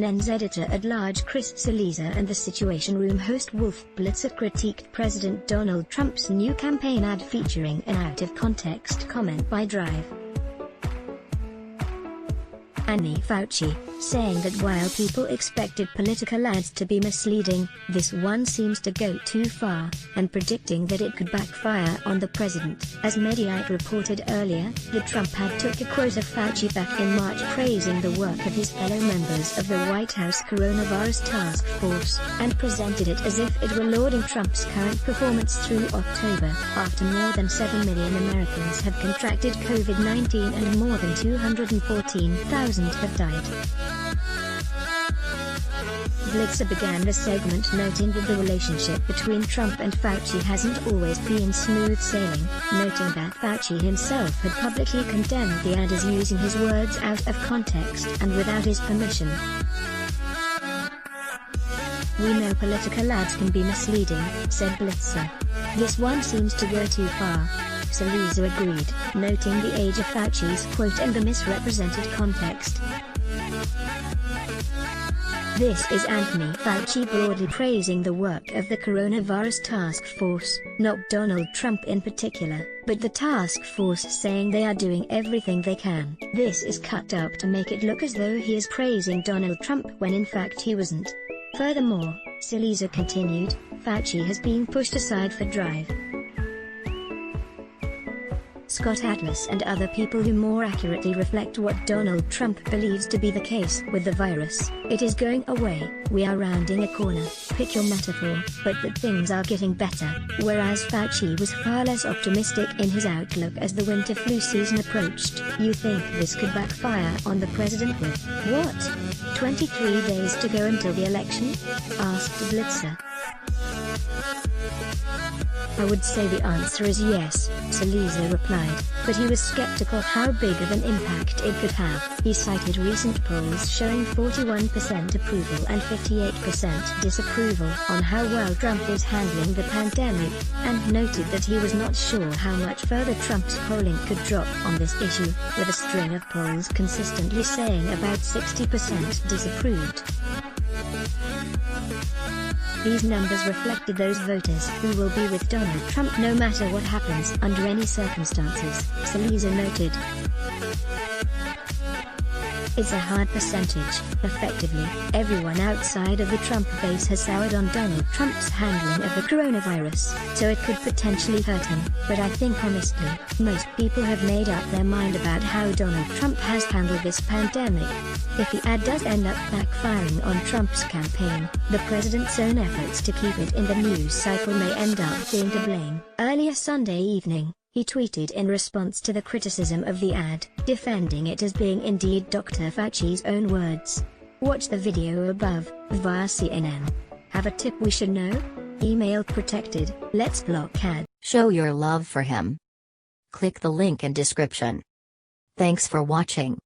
CNN's editor-at-large Chris Cillizza and the Situation Room host Wolf Blitzer critiqued President Donald Trump's new campaign ad featuring an out-of-context comment by Drive. Fauci, saying that while people expected political ads to be misleading, this one seems to go too far, and predicting that it could backfire on the president. As Mediaite reported earlier, the Trump ad took a quote of Fauci back in March praising the work of his fellow members of the White House Coronavirus Task Force, and presented it as if it were lauding Trump's current performance through October, after more than 7 million Americans have contracted COVID-19 and more than 214,000 have died. Blitzer began the segment noting that the relationship between Trump and Fauci hasn't always been smooth sailing, noting that Fauci himself had publicly condemned the ad as using his words out of context and without his permission. "We know political ads can be misleading," said Blitzer. "This one seems to go too far." Cillizza agreed, noting the age of Fauci's quote and the misrepresented context. "This is Anthony Fauci broadly praising the work of the Coronavirus Task Force, not Donald Trump in particular, but the task force saying they are doing everything they can. This is cut up to make it look as though he is praising Donald Trump when in fact he wasn't." Furthermore, Cillizza continued, Fauci has been pushed aside for Drive, Scott Atlas and other people who more accurately reflect what Donald Trump believes to be the case with the virus. "It is going away, we are rounding a corner, pick your metaphor, but that things are getting better," whereas Fauci was far less optimistic in his outlook as the winter flu season approached. "You think this could backfire on the president with, what, 23 days to go until the election?" asked Blitzer. "I would say the answer is yes," Cillizza replied, but he was skeptical how big of an impact it could have. He cited recent polls showing 41% approval and 58% disapproval on how well Trump is handling the pandemic, and noted that he was not sure how much further Trump's polling could drop on this issue, with a string of polls consistently saying about 60% disapproved. These numbers reflected those voters who will be with Donald Trump no matter what happens under any circumstances, Cillizza noted. "It's a hard percentage. Effectively, everyone outside of the Trump base has soured on Donald Trump's handling of the coronavirus, so it could potentially hurt him, but I think honestly, most people have made up their mind about how Donald Trump has handled this pandemic." If the ad does end up backfiring on Trump's campaign, the president's own efforts to keep it in the news cycle may end up being to blame. Earlier Sunday evening, he tweeted in response to the criticism of the ad, defending it as being indeed Dr. Fauci's own words. Watch the video above, via CNN. Have a tip we should know? Email protected. Let's block ad. Show your love for him. Click the link in description. Thanks for watching.